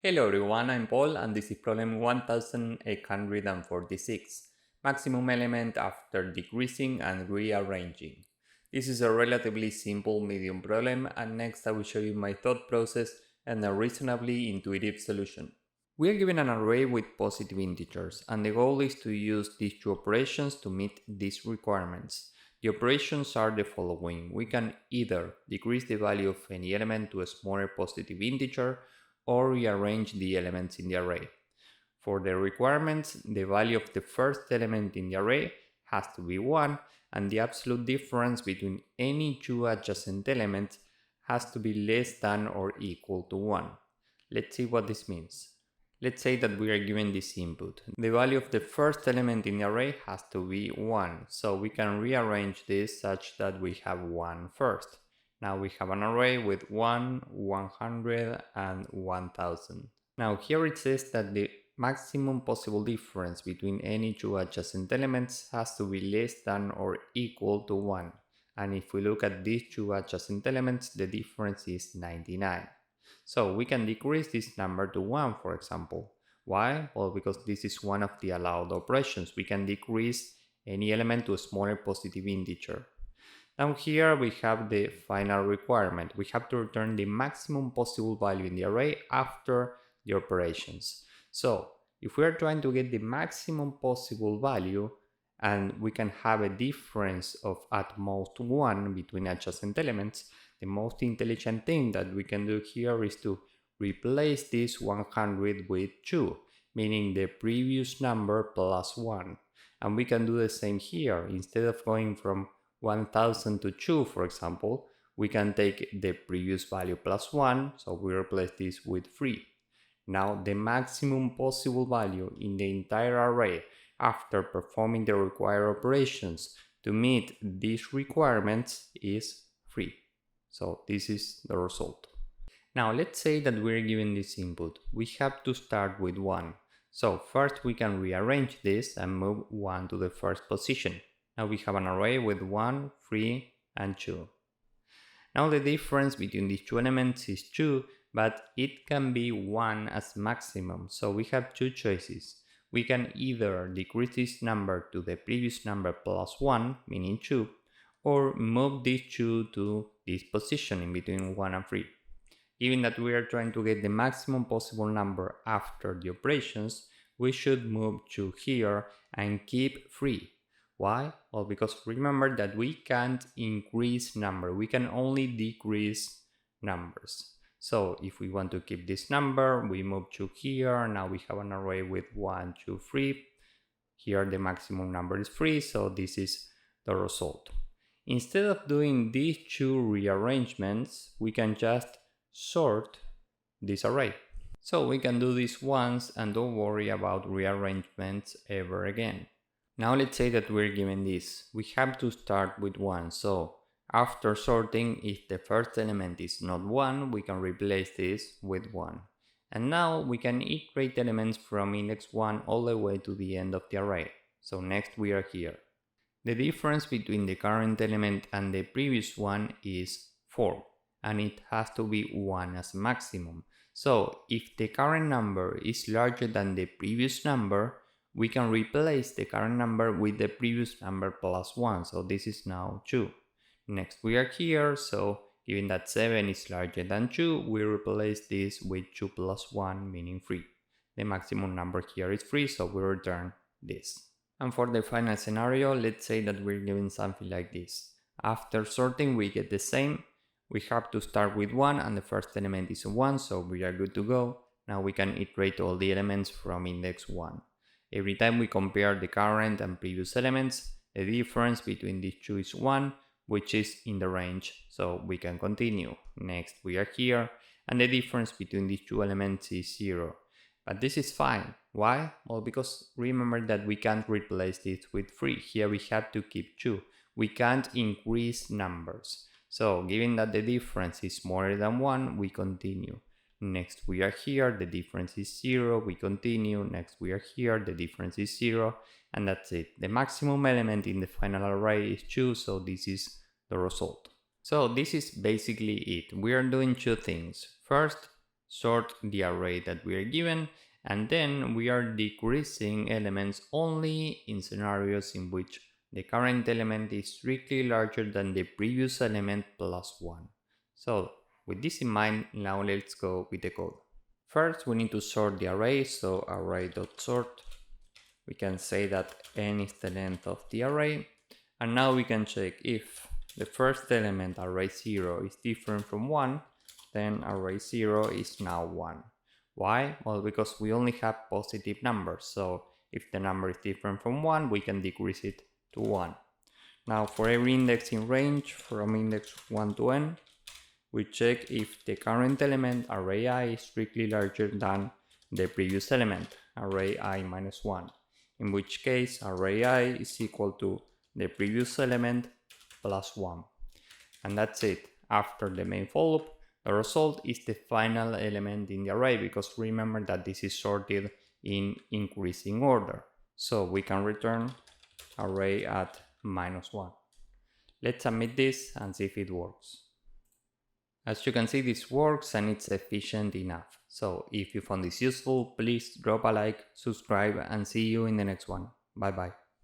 Hello everyone, I'm Paul and this is problem 1846, maximum element after decreasing and rearranging. This is a relatively simple medium problem, and next I will show you my thought process and a reasonably intuitive solution. We are given an array with positive integers, and the goal is to use these two operations to meet these requirements. The operations are the following. We can either decrease the value of any element to a smaller positive integer or rearrange the elements in the array. For the requirements, the value of the first element in the array has to be 1, and the absolute difference between any two adjacent elements has to be less than or equal to 1. Let's see what this means. Let's say that we are given this input. The value of the first element in the array has to be 1, so we can rearrange this such that we have 1 first. Now we have an array with 1, 100 and 1000. Now here it says that the maximum possible difference between any two adjacent elements has to be less than or equal to 1. And if we look at these two adjacent elements, the difference is 99. So we can decrease this number to 1, for example. Why? Well, because this is one of the allowed operations. We can decrease any element to a smaller positive integer. Now here we have the final requirement. We have to return the maximum possible value in the array after the operations. So if we are trying to get the maximum possible value, and we can have a difference of at most 1 between adjacent elements, the most intelligent thing that we can do here is to replace this 100 with 2, meaning the previous number plus 1. And we can do the same here. Instead of going from 1000 to 2, for example, we can take the previous value plus 1, so we replace this with 3. Now the maximum possible value in the entire array after performing the required operations to meet these requirements is 3. So this is the result. Now let's say that we're given this input. We have to start with 1. So first we can rearrange this and move 1 to the first position. Now we have an array with 1, 3 and 2. Now the difference between these two elements is 2, but it can be 1 as maximum. So we have two choices. We can either decrease this number to the previous number plus 1, meaning 2, or move these 2 to this position in between 1 and 3. Given that we are trying to get the maximum possible number after the operations, we should move 2 here and keep 3. Why? Well, because remember that we can't increase number, we can only decrease numbers. So if we want to keep this number, we move 2 here. Now we have an array with 1, 2, 3. Here the maximum number is 3, so this is the result. Instead of doing these two rearrangements, we can just sort this array. So we can do this once and don't worry about rearrangements ever again. Now let's say that we're given this. We have to start with 1, so after sorting, if the first element is not 1, we can replace this with 1. And now we can iterate elements from index 1 all the way to the end of the array. So next we are here. The difference between the current element and the previous one is 4, and it has to be 1 as maximum. So if the current number is larger than the previous number, we can replace the current number with the previous number plus 1, so this is now 2. Next we are here, so given that 7 is larger than 2, we replace this with 2 plus 1, meaning 3. The maximum number here is 3, so we return this. And for the final scenario, let's say that we're given something like this. After sorting, we get the same. We have to start with 1, and the first element is 1, so we are good to go. Now we can iterate all the elements from index 1. Every time we compare the current and previous elements, the difference between these two is 1, which is in the range, so we can continue. Next we are here, and the difference between these two elements is 0. But this is fine. Why? Well, because remember that we can't replace this with 3. Here we have to keep 2. We can't increase numbers. So given that the difference is smaller than 1, we continue. Next we are here, the difference is 0, we continue. Next we are here, the difference is 0, and that's it. The maximum element in the final array is 2, so this is the result. So this is basically it. We are doing two things. First, sort the array that we are given, and then we are decreasing elements only in scenarios in which the current element is strictly larger than the previous element plus 1. So with this in mind, now let's go with the code. First, we need to sort the array, so array.sort. We can say that n is the length of the array, and now we can check if the first element, array 0, is different from 1, then array 0 is now 1. Why? Well, because we only have positive numbers, so if the number is different from 1, we can decrease it to 1. Now for every index in range, from index 1 to n, we check if the current element, array I, is strictly larger than the previous element, array I minus 1, in which case array I is equal to the previous element plus 1. And that's it. After the main for loop, the result is the final element in the array, because remember that this is sorted in increasing order. So we can return array at minus 1. Let's submit this and see if it works. As you can see, this works and it's efficient enough. So if you found this useful, please drop a like, subscribe, and see you in the next one. Bye bye.